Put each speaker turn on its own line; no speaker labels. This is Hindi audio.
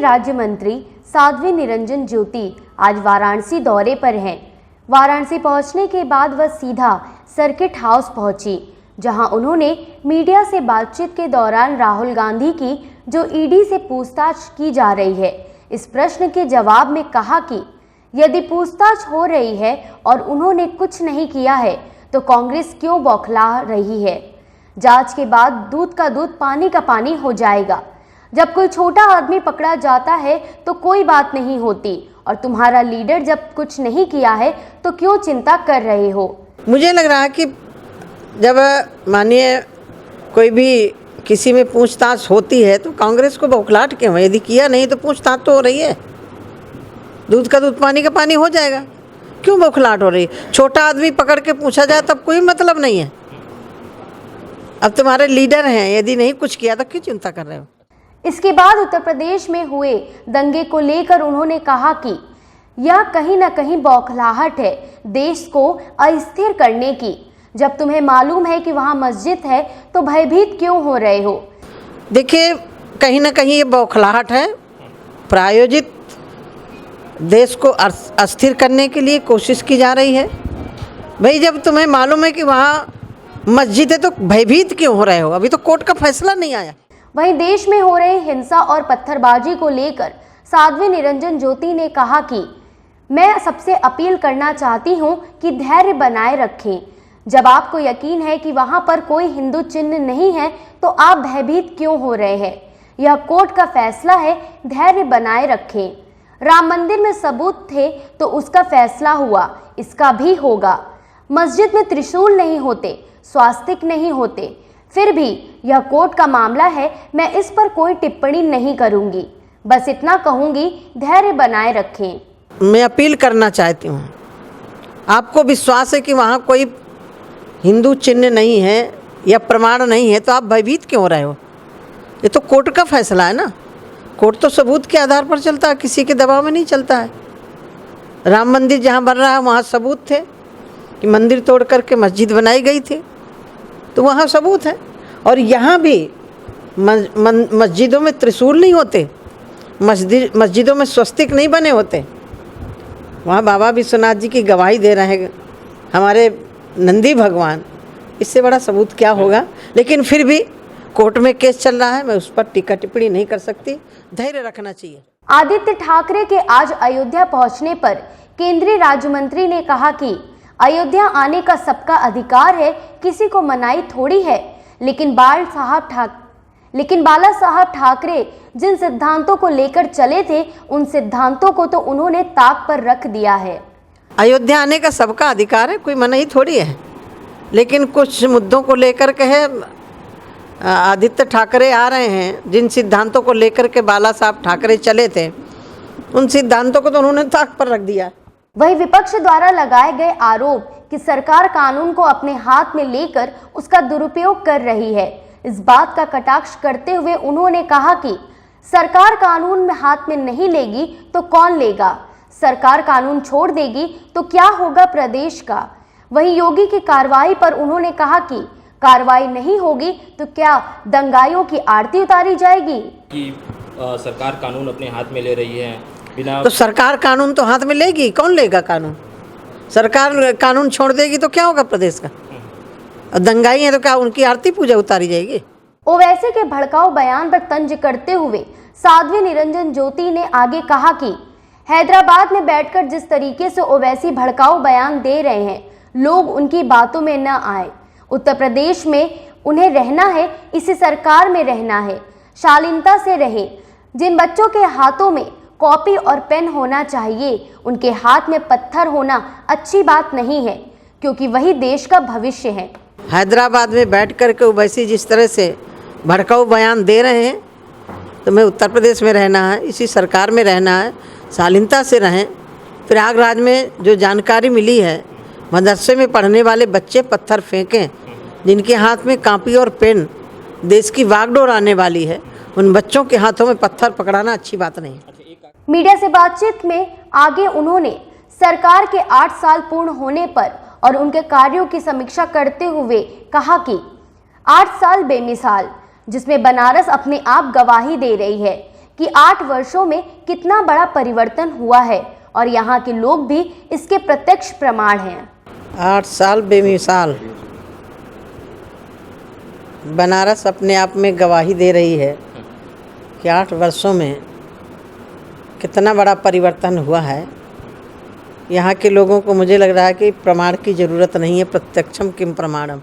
राज्य मंत्री साध्वी निरंजन ज्योति आज वाराणसी दौरे पर हैं। वाराणसी पहुंचने के बाद वह सीधा सर्किट हाउस पहुंची, जहां उन्होंने मीडिया से बातचीत के दौरान राहुल गांधी की जो ईडी से पूछताछ की जा रही है, इस प्रश्न के जवाब में कहा कि यदि पूछताछ हो रही है और उन्होंने कुछ नहीं किया है तो कांग्रेस क्यों बौखला रही है। जांच के बाद दूध का दूध पानी का पानी हो जाएगा। जब कोई छोटा आदमी पकड़ा जाता है तो कोई बात नहीं होती, और तुम्हारा लीडर जब कुछ नहीं किया है तो क्यों चिंता कर रहे हो।
मुझे लग रहा है कि जब मानिए कोई भी किसी में पूछताछ होती है तो कांग्रेस को बौखलाहट क्यों है। यदि किया नहीं तो पूछताछ तो हो रही है, दूध का दूध पानी का पानी हो जाएगा, क्यों बौखलाहट हो रही है। छोटा आदमी पकड़ के पूछा जाए तब कोई मतलब नहीं है। अब तुम्हारे लीडर हैं, यदि नहीं कुछ किया तो क्यों चिंता कर रहे हो।
इसके बाद उत्तर प्रदेश में हुए दंगे को लेकर उन्होंने कहा कि यह कहीं न कहीं बौखलाहट है देश को अस्थिर करने की। जब तुम्हें मालूम है कि वहां मस्जिद है तो भयभीत क्यों हो रहे हो।
देखिए, कहीं ना कहीं ये बौखलाहट है, प्रायोजित देश को अस्थिर करने के लिए कोशिश की जा रही है। भाई, जब तुम्हें मालूम है कि वहाँ मस्जिद है तो भयभीत क्यों हो रहे हो। अभी तो कोर्ट का फैसला नहीं आया।
वहीं देश में हो रही हिंसा और पत्थरबाजी को लेकर साध्वी निरंजन ज्योति ने कहा कि मैं सबसे अपील करना चाहती हूं कि धैर्य बनाए रखें। जब आपको यकीन है कि वहां पर कोई हिंदू चिन्ह नहीं है तो आप भयभीत क्यों हो रहे हैं। यह कोर्ट का फैसला है, धैर्य बनाए रखें। राम मंदिर में सबूत थे तो उसका फैसला हुआ, इसका भी होगा। मस्जिद में त्रिशूल नहीं होते, स्वास्तिक नहीं होते, फिर भी यह कोर्ट का मामला है, मैं इस पर कोई टिप्पणी नहीं करूंगी। बस इतना कहूंगी, धैर्य बनाए रखें।
मैं अपील करना चाहती हूँ, आपको विश्वास है कि वहाँ कोई हिंदू चिन्ह नहीं है या प्रमाण नहीं है तो आप भयभीत क्यों हो रहे हो। ये तो कोर्ट का फैसला है ना। कोर्ट तो सबूत के आधार पर चलता है, किसी के दबाव में नहीं चलता है। राम मंदिर जहाँ बन रहा है वहाँ सबूत थे कि मंदिर तोड़ करके मस्जिद बनाई गई थी, तो वहाँ सबूत है। और यहाँ भी मस्जिदों में त्रिशूल नहीं होते, मस्जिदों में स्वस्तिक नहीं बने होते। वहाँ बाबा विश्वनाथ जी की गवाही दे रहे हैं हमारे नंदी भगवान, इससे बड़ा सबूत क्या होगा। लेकिन फिर भी कोर्ट में केस चल रहा है, मैं उस पर टीका टिप्पणी नहीं कर सकती। धैर्य रखना चाहिए।
आदित्य ठाकरे के आज अयोध्या पहुंचने पर केंद्रीय राज्य मंत्री ने कहा कि अयोध्या आने का सबका अधिकार है, किसी को मनाही थोड़ी है। लेकिन बाला साहब ठाकरे जिन सिद्धांतों को लेकर चले थे उन सिद्धांतों को तो उन्होंने ताक पर रख दिया है।
अयोध्या आने का सबका अधिकार है, कोई मनाही थोड़ी है। लेकिन कुछ मुद्दों को लेकर के है, आदित्य ठाकरे आ रहे हैं, जिन सिद्धांतों को लेकर के बाला साहब ठाकरे चले थे उन सिद्धांतों को तो उन्होंने ताक पर रख दिया।
वही विपक्ष द्वारा लगाए गए आरोप कि सरकार कानून को अपने हाथ में लेकर उसका दुरुपयोग कर रही है, इस बात का कटाक्ष करते हुए उन्होंने कहा कि सरकार कानून में हाथ में नहीं लेगी तो कौन लेगा। सरकार कानून छोड़ देगी तो क्या होगा प्रदेश का। वही योगी की कार्रवाई पर उन्होंने कहा कि कार्रवाई नहीं होगी तो क्या दंगाइयों की आरती उतारी जाएगी।
कि सरकार कानून अपने हाथ में ले रही है बिना।
तो सरकार कानून तो हाथ में लेगी, कौन लेगा कानून। सरकार कानून छोड़ देगी तो क्या होगा प्रदेश का। और दंगाई है तो क्या उनकी आरती पूजा उतारी जाएगी।
ओवैसी के भड़काऊ बयान पर तंज करते हुए साध्वी निरंजन ज्योति ने आगे कहा कि हैदराबाद में बैठकर जिस तरीके से ओवैसी भड़काऊ बयान दे रहे हैं, लोग उनकी बातों में न आए। उत्तर प्रदेश में उन्हें रहना है, इसी सरकार में रहना है, शालीनता से रहे। जिन बच्चों के हाथों में कॉपी और पेन होना चाहिए, उनके हाथ में पत्थर होना अच्छी बात नहीं है, क्योंकि वही देश का भविष्य है।
हैदराबाद में बैठ कर के ओवैसी जिस तरह से भड़काऊ बयान दे रहे हैं, तो मैं उत्तर प्रदेश में रहना है, इसी सरकार में रहना है, शालीनता से रहें। प्रयागराज में जो जानकारी मिली है, मदरसे में पढ़ने वाले बच्चे पत्थर फेंकें, जिनके हाथ में कॉपी और पेन देश की वागडोर आने वाली है, उन बच्चों के हाथों में पत्थर पकड़ाना अच्छी बात नहीं।
मीडिया से बातचीत में आगे उन्होंने सरकार के 8 साल पूर्ण होने पर और उनके कार्यों की समीक्षा करते हुए कहा कि 8 साल बेमिसाल, जिसमें बनारस अपने आप गवाही दे रही है कि 8 वर्षों में कितना बड़ा परिवर्तन हुआ है और यहाँ के लोग भी इसके प्रत्यक्ष प्रमाण हैं।
8 साल बेमिसाल। बनारस अपने आप में गवाही दे रही है कि 8 वर्षों में कितना बड़ा परिवर्तन हुआ है। यहाँ के लोगों को मुझे लग रहा है कि प्रमाण की ज़रूरत नहीं है, प्रत्यक्षम किम प्रमाणम।